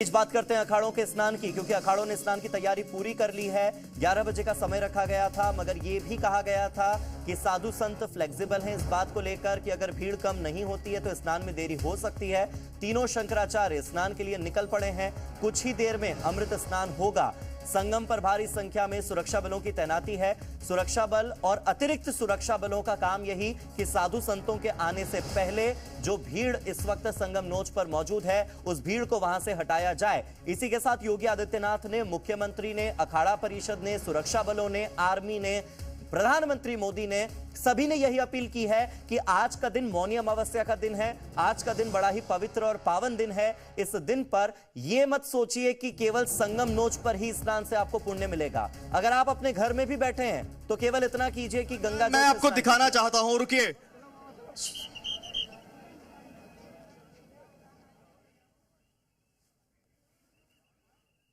इस बात करते हैं अखाड़ों के स्नान की, क्योंकि अखाड़ों ने स्नान की तैयारी पूरी कर ली है। 11 बजे का समय रखा गया था, मगर यह भी कहा गया था कि साधु संत फ्लेक्सिबल हैं इस बात को लेकर कि अगर भीड़ कम नहीं होती है तो स्नान में देरी हो सकती है। तीनों शंकराचार्य स्नान के लिए निकल पड़े हैं। कुछ ही देर में अमृत स्नान होगा। संगम पर भारी संख्या में सुरक्षा बलों की तैनाती है। सुरक्षा बल और अतिरिक्त सुरक्षा बलों का काम यही कि साधु संतों के आने से पहले जो भीड़ इस वक्त संगम नोच पर मौजूद है उस भीड़ को वहां से हटाया जाए। इसी के साथ योगी आदित्यनाथ ने, मुख्यमंत्री ने, अखाड़ा परिषद ने, सुरक्षा बलों ने, आर्मी ने, प्रधानमंत्री मोदी ने, सभी ने यही अपील की है कि आज का दिन मौनी अमावस्या का दिन है। आज का दिन बड़ा ही पवित्र और पावन दिन है। इस दिन पर यह मत सोचिए कि केवल संगम नोच पर ही स्नान से आपको पुण्य मिलेगा। अगर आप अपने घर में भी बैठे हैं तो केवल इतना कीजिए कि गंगा मैं आपको दिखाना चाहता हूं, रुकिए।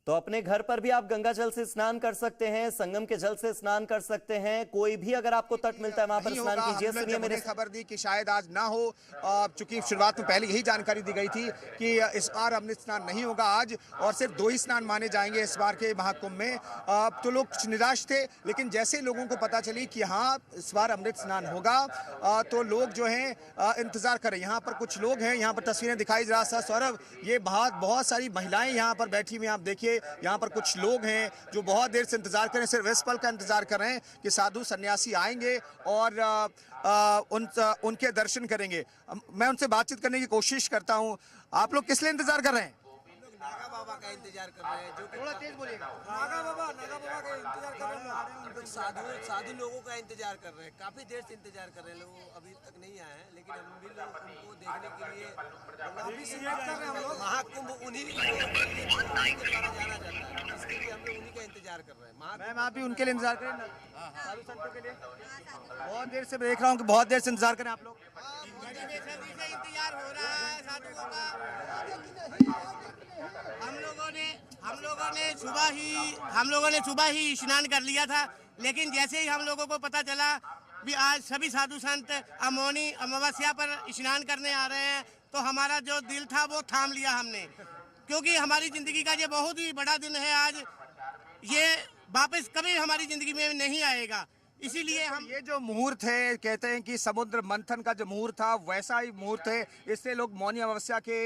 तो अपने घर पर भी आप गंगा जल से स्नान कर सकते हैं, संगम के जल से स्नान कर सकते हैं। कोई भी अगर आपको तट मिलता है वहां पर स्नान कीजिए। सुनिए मेरे खबर दी कि शायद आज ना हो, चूंकि शुरुआत में पहले यही जानकारी दी गई थी कि इस बार अमृत स्नान नहीं होगा आज, और सिर्फ 2 ही स्नान माने जाएंगे इस बार के महाकुंभ में। तो लोग कुछ निराश थे, लेकिन जैसे लोगों को पता चली कि हाँ इस बार अमृत स्नान होगा तो लोग जो है इंतजार करें। यहाँ पर कुछ लोग हैं, यहाँ पर तस्वीरें दिखाई जा रहा है सौरभ, ये बहुत सारी महिलाएं यहाँ पर बैठी हुई, आप देखिए यहाँ पर कुछ लोग हैं जो बहुत देर से इंतजार कर रहे हैं, सिर्फ इस पल का इंतजार कर रहे हैं कि साधु सन्यासी आएंगे और उनके दर्शन करेंगे। मैं उनसे बातचीत करने की कोशिश करता हूँ। आप लोग किस लिए इंतजार कर रहे हैं? नागा बाबा का इंतजार कर रहे हैं, जो थोड़ा तेज बोलिएगा। नागा बाबा का इंतजार कर रहे हैं। साधु लोगों का इंतजार कर रहे हैं, काफी देर से इंतजार कर रहे हैं। लोग अभी तक नहीं आए हैं, लेकिन हम भी लोग उनको देखने के लिए काफी से वेट कर रहे हैं। हम लोग महाकुंभ उन्हीं के द्वारा जाना जाता है, इसके लिए हम लोग उन्हीं का इंतजार कर रहे हैं। मैम आप भी उनके लिए इंतजार करें ना, साधु संतों के लिए? बहुत देर से देख रहा हूँ कि बहुत देर से इंतजार करें आप लोग। इंतजार हो रहा है साधुओं का। हम लोगों ने सुबह ही स्नान कर लिया था, लेकिन जैसे ही हम लोगों को पता चला भी आज सभी साधु संत मौनी अमावस्या पर स्नान करने आ रहे हैं, तो हमारा जो दिल था वो थाम लिया हमने, क्योंकि हमारी जिंदगी का ये बहुत ही बड़ा दिन है। आज ये वापस कभी हमारी जिंदगी में नहीं आएगा, इसीलिए हम ये जो मुहूर्त है, कहते हैं कि समुद्र मंथन का जो मुहूर्त था वैसा ही मुहूर्त है। इससे लोग मौनी अमावस्या के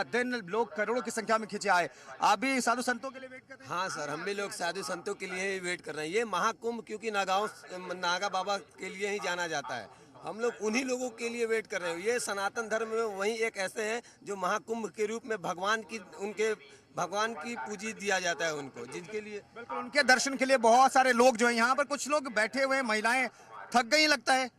दिन लोग करोड़ों की संख्या में खिंचे आए। आप भी साधु संतों के लिए वेट कर रहे हैं? हाँ सर, हम भी लोग साधु संतों के लिए ही वेट कर रहे हैं। ये महाकुंभ क्योंकि नागा बाबा के लिए ही जाना जाता है, हम लोग उन्हीं लोगों के लिए वेट कर रहे हैं। ये सनातन धर्म में वही एक ऐसे हैं जो महाकुंभ के रूप में भगवान की पूजी दिया जाता है उनको, जिनके लिए बिल्कुल उनके दर्शन के लिए बहुत सारे लोग जो हैं यहाँ पर, कुछ लोग बैठे हुए हैं, महिलाएं थक गई लगता है।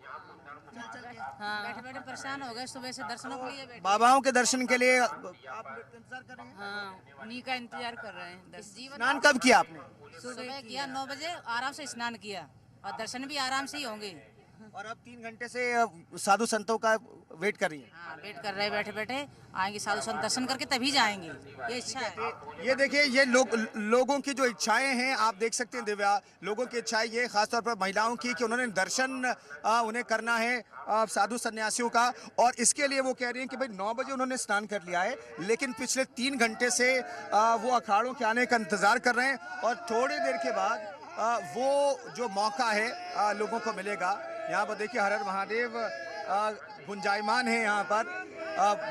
हाँ, बैठे बैठे परेशान हो गए सुबह से दर्शनों के लिए बैठे। बाबाओं के दर्शन के लिए आप इंतजार कर रहे हैं? हाँ, उन्हीं का इंतजार कर रहे हैं। स्नान कब किया आपने? सुबह किया 9 बजे, आराम से स्नान किया और दर्शन भी आराम से ही होंगे। और अब 3 घंटे से साधु संतों का वेट कर रही हैं? हाँ, वेट कर रहे हैं, बैठे बैठे आएंगे साधु संत, दर्शन करके तभी जाएंगे, ये इच्छा है। ये देखिए, ये लोगों की जो इच्छाएं हैं, आप देख सकते हैं दिव्या, लोगों की इच्छाएं ये खासतौर पर महिलाओं की कि उन्होंने दर्शन उन्हें करना है साधु सन्यासियों का, और इसके लिए वो कह रही हैं कि भाई 9 बजे उन्होंने स्नान कर लिया है, लेकिन पिछले 3 घंटे से वो अखाड़ों के आने का इंतजार कर रहे हैं, और थोड़ी देर के बाद वो जो मौका है लोगों को मिलेगा। यहाँ पर देखिए हर हर महादेव गुंजायमान है, यहाँ पर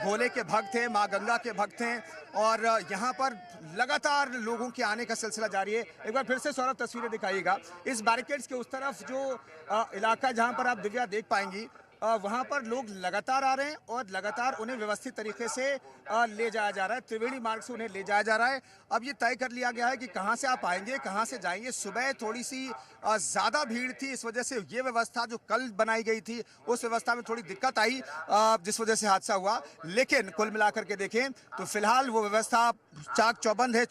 भोले के भक्त हैं, माँ गंगा के भक्त हैं, और यहाँ पर लगातार लोगों के आने का सिलसिला जारी है। एक बार फिर से सौरभ तस्वीरें दिखाइएगा। इस बैरिकेड्स के उस तरफ जो इलाका जहाँ पर आप दिव्या देख पाएंगी, वहाँ पर लोग लगातार आ रहे हैं और लगातार उन्हें व्यवस्थित तरीके से ले जाया जा रहा है। त्रिवेणी मार्ग से उन्हें ले जाया जा रहा है। अब ये तय कर लिया गया है कि कहाँ से आप आएंगे, कहाँ से जाएंगे। सुबह थोड़ी सी ज़्यादा भीड़ थी, इस वजह से ये व्यवस्था जो कल बनाई गई थी उस व्यवस्था में थोड़ी दिक्कत आई, जिस वजह से हादसा हुआ। लेकिन कुल मिलाकर के देखें तो फिलहाल वो व्यवस्था चाक चौबंद है।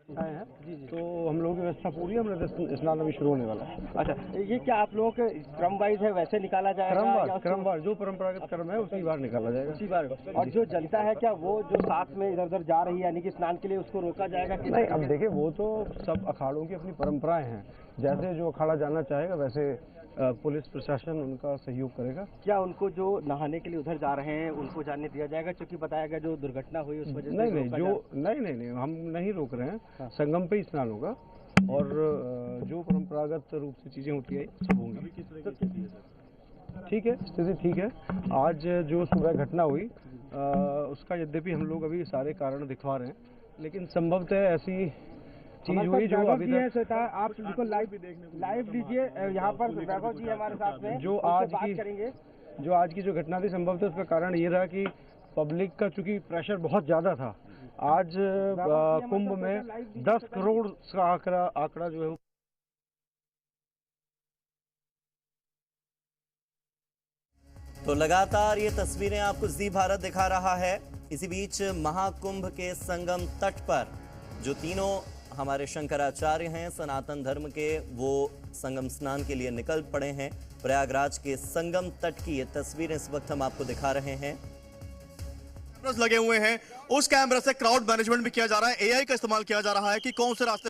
आए हैं तो हम लोगों की व्यवस्था पूरी है। हमारा स्नान अभी शुरू होने वाला है। अच्छा, ये क्या आप लोगों के क्रम वाइज है, वैसे निकाला जाएगा? क्रमवार जो परंपरागत क्रम है उसी बार निकाला जाएगा, उसी बार। और जो जनता है क्या वो जो साथ में इधर उधर जा रही है, यानी कि स्नान के लिए, उसको रोका जाएगा कि नहीं? अब देखिए, वो तो सब अखाड़ों की अपनी परंपराएं हैं, जैसे जो अखाड़ा जाना चाहेगा वैसे पुलिस प्रशासन उनका सहयोग करेगा। क्या उनको जो नहाने के लिए उधर जा रहे हैं उनको जाने दिया जाएगा, क्योंकि बताया गया जो दुर्घटना हुई उस वजह से नहीं, हम नहीं रोक रहे हैं। हाँ। संगम पे ही स्नान होगा और जो परंपरागत रूप से चीजें होती है सब होंगी। ठीक है, स्थिति ठीक है। आज जो सुबह घटना हुई उसका यद्यपि हम लोग अभी सारे कारण दिखवा रहे हैं, लेकिन संभवतः ऐसी चीज हुई जो अभी तक आप बिल्कुल लाइव दीजिए। यहाँ पर वैभव जी हमारे साथ में जो आज की जो घटना थी, संभवतः उसका कारण ये रहा कि पब्लिक का चूंकि प्रेशर बहुत ज्यादा था। आज कुंभ में 10 करोड़ का आंकड़ा जो है तो लगातार ये तस्वीरें आपको जी भारत दिखा रहा है। इसी बीच महाकुंभ के संगम तट पर जो तीनों हमारे शंकराचार्य हैं सनातन धर्म के, वो संगम स्नान के लिए निकल पड़े हैं। प्रयागराज के संगम तट की ये तस्वीरें इस वक्त हम आपको दिखा रहे हैं। कैमरास लगे हुए हैं, उस कैमरा से क्राउड मैनेजमेंट भी किया जा रहा है। एआई का इस्तेमाल किया जा रहा है कि कौन से रास्ते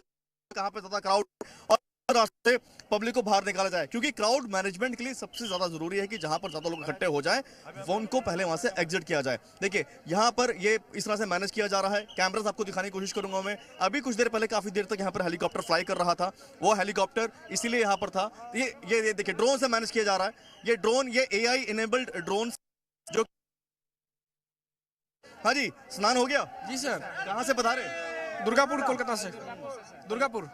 कहां पे ज्यादा क्राउड और रास्ते पब्लिक को बाहर निकाला जाए, क्योंकि क्राउड मैनेजमेंट के लिए सबसे ज्यादा जरूरी है कि जहां पर ज्यादा लोग इकट्ठे हो जाएं वो उनको पहले वहां से एग्जिट किया जाए। देखिए यहाँ पर ये इस तरह से मैनेज किया जा रहा है। कैमरास आपको दिखाने की कोशिश करूंगा मैं। अभी कुछ देर पहले काफी देर तक यहाँ पर हेलीकॉप्टर फ्लाई कर रहा था, वो हेलीकॉप्टर इसीलिए यहाँ पर था। ये देखिए ड्रोन से मैनेज किया जा रहा है। ये ड्रोन, ये एआई इनेबल्ड ड्रोन जो। हाँ जी, स्नान हो गया जी सर। कहाँ से बता रहे? दुर्गापुर, कोलकाता से। दुर्गापुर।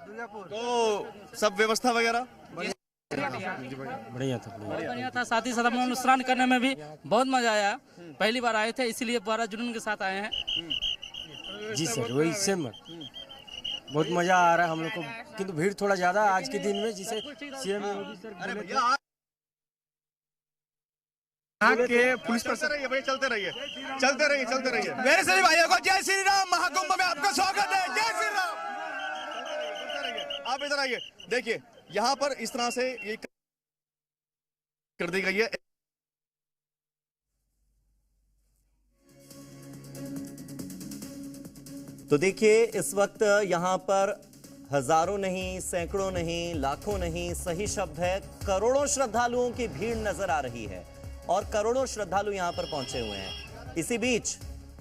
तो सब व्यवस्था वगैरह बढ़िया था। साथ ही साथ हम लोग स्नान करने में भी बहुत मजा आया। पहली बार आए थे, इसीलिए बड़ा जुनून के साथ आए हैं। जी सर, वही सेम बहुत मजा आ रहा है हम लोग को, किंतु भीड़ थोड़ा ज्यादा आज के दिन में, जिसे सीएम योगी सर के पुलिस पर चलते रहिए। मेरे सभी भाइयों को जय श्री राम। महाकुंभ में आपका स्वागत है। जय श्री राम। आप इधर आइए। देखिए यहाँ पर इस तरह से ये कर दी गई है। तो देखिए इस वक्त यहाँ पर हजारों नहीं, सैकड़ों नहीं, लाखों नहीं, सही शब्द है करोड़ों श्रद्धालुओं की भीड़ नजर आ रही है और करोड़ों श्रद्धालु यहां पर पहुंचे हुए हैं। इसी बीच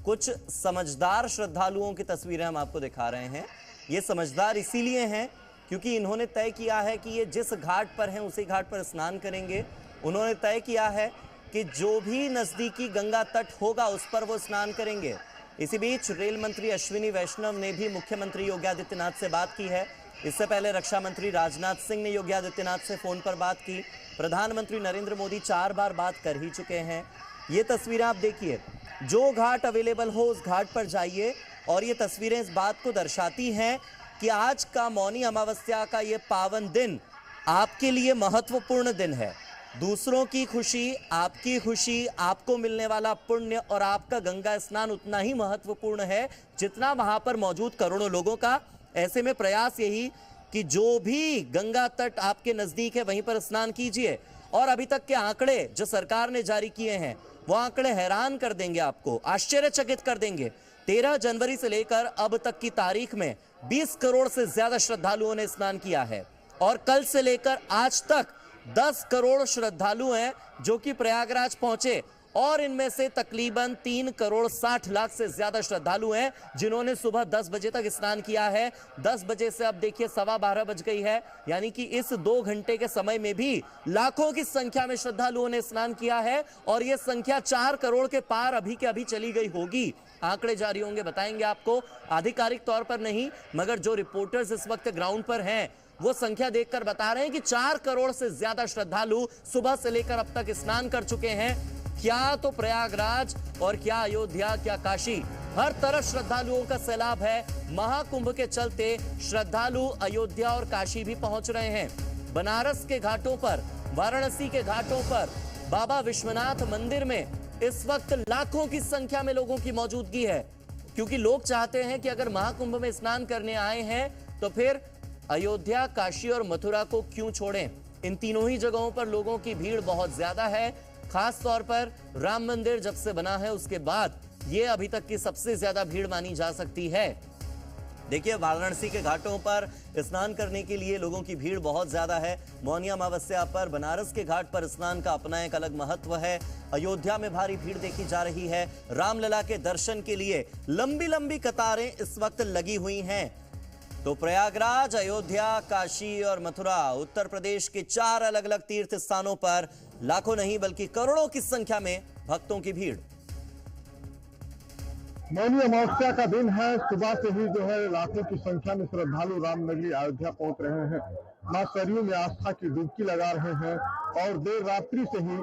कुछ समझदार श्रद्धालुओं की तस्वीरें हम आपको दिखा रहे हैं। ये समझदार इसीलिए हैं क्योंकि इन्होंने तय किया है कि ये जिस घाट पर हैं उसी घाट पर स्नान करेंगे। उन्होंने तय किया है कि जो भी नजदीकी गंगा तट होगा उस पर वो स्नान करेंगे। इसी बीच रेल मंत्री अश्विनी वैष्णव ने भी मुख्यमंत्री योगी आदित्यनाथ से बात की है। इससे पहले रक्षा मंत्री राजनाथ सिंह ने योगी आदित्यनाथ से फोन पर बात की। प्रधानमंत्री नरेंद्र मोदी 4 बार बात कर ही चुके हैं। ये तस्वीरें आप देखिए, जो घाट अवेलेबल हो उस घाट पर जाइए और ये तस्वीरें इस बात को दर्शाती हैं कि आज का मौनी अमावस्या का ये पावन दिन आपके लिए महत्वपूर्ण दिन है। दूसरों की खुशी, आपकी खुशी, आपको मिलने वाला पुण्य और आपका गंगा स्नान उतना ही महत्वपूर्ण है जितना वहां पर मौजूद करोड़ों लोगों का। ऐसे में प्रयास यही कि जो भी गंगा तट आपके नजदीक है वहीं पर स्नान कीजिए। और अभी तक के आंकड़े जो सरकार ने जारी किए हैं वो आंकड़े हैरान कर देंगे, आपको आश्चर्यचकित कर देंगे। 13 जनवरी से लेकर अब तक की तारीख में 20 करोड़ से ज्यादा श्रद्धालुओं ने स्नान किया है और कल से लेकर आज तक 10 करोड़ श्रद्धालु हैं जो कि प्रयागराज पहुंचे और इनमें से तकरीबन 3 करोड़ 60 लाख से ज्यादा श्रद्धालु हैं जिन्होंने सुबह 10 बजे तक स्नान किया है। 10 बजे से अब देखिए 12:15 बज गई है, यानी कि इस 2 घंटे के समय में भी लाखों की संख्या में श्रद्धालुओं ने स्नान किया है और यह संख्या 4 करोड़ के पार अभी के अभी चली गई होगी। आंकड़े जारी होंगे, बताएंगे आपको, आधिकारिक तौर पर नहीं, मगर जो रिपोर्टर्स इस वक्त ग्राउंड पर हैं वो संख्या देखकर बता रहे हैं कि 4 करोड़ से ज्यादा श्रद्धालु सुबह से लेकर अब तक स्नान कर चुके हैं। क्या तो प्रयागराज और क्या अयोध्या, क्या काशी, हर तरफ श्रद्धालुओं का सैलाब है। महाकुंभ के चलते श्रद्धालु अयोध्या और काशी भी पहुंच रहे हैं। बनारस के घाटों पर, वाराणसी के घाटों पर, बाबा विश्वनाथ मंदिर में इस वक्त लाखों की संख्या में लोगों की मौजूदगी है, क्योंकि लोग चाहते हैं कि अगर महाकुंभ में स्नान करने आए हैं तो फिर अयोध्या, काशी और मथुरा को क्यों छोड़ें। इन तीनों ही जगहों पर लोगों की भीड़ बहुत ज्यादा है। खास तौर पर राम मंदिर जब से बना है उसके बाद ये अभी तक की सबसे ज्यादा भीड़ मानी जा सकती है। देखिए, वाराणसी के घाटों पर स्नान करने के लिए लोगों की भीड़ बहुत ज्यादा है। मौनी अमावस्या पर बनारस के घाट पर स्नान का अपना एक अलग महत्व है। अयोध्या में भारी भीड़ देखी जा रही है। रामलला के दर्शन के लिए लंबी लंबी कतारें इस वक्त लगी हुई हैं। तो प्रयागराज, अयोध्या, काशी और मथुरा, उत्तर प्रदेश के 4 अलग अलग तीर्थ स्थानों पर लाखों नहीं बल्कि करोड़ों की संख्या में भक्तों की भीड़। मौनी अमावस्या का दिन है। सुबह से ही जो है लाखों की संख्या में श्रद्धालु रामनगरी अयोध्या पहुंच रहे हैं। मां सरयू में आस्था की डुबकी लगा रहे हैं और देर रात्रि से ही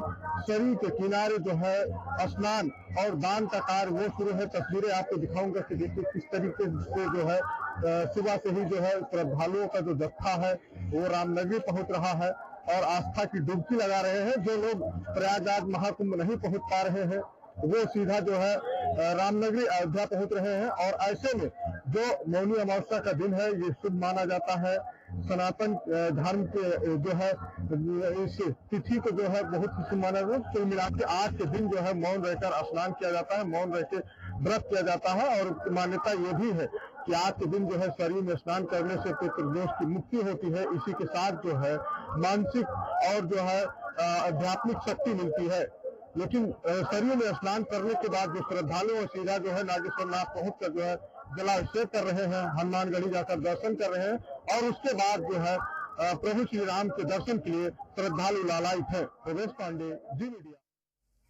सरयू के किनारे जो है स्नान और दान का कार्य वो शुरू है। तस्वीरें आपको दिखाऊंगा कि देखिए किस तरीके से जो है सुबह से ही जो है श्रद्धालुओं का जो जत्था है वो रामनगरी पहुंच रहा है और आस्था की डुबकी लगा रहे हैं। जो लोग प्रयागराज महाकुंभ नहीं पहुंच पा रहे हैं वो सीधा जो है रामनगरी अयोध्या पहुंच रहे हैं। और ऐसे में जो मौनी अमावस्या का दिन है ये शुभ माना जाता है। सनातन धर्म के जो है इस तिथि को जो है बहुत ही शुभ माना जाता है। कुल मिला के आज के दिन जो है मौन रहकर स्नान किया जाता है, मौन रह के व्रत किया जाता है। और मान्यता ये भी है कि आज के दिन जो है सरयू में स्नान करने से पितृदोष की मुक्ति होती है। इसी के साथ जो है मानसिक और जो है आध्यात्मिक शक्ति मिलती है। लेकिन सरयू में स्नान करने के बाद जो श्रद्धालु और सीधा जो है नागेश्वर नाथ पहुंचकर जो है जलाभिषेक कर रहे हैं, हनुमानगढ़ी जाकर दर्शन कर रहे हैं और उसके बाद जो है प्रभु श्री राम के दर्शन के लिए श्रद्धालु लालायित है। प्रवेश पांडे, जी मीडिया।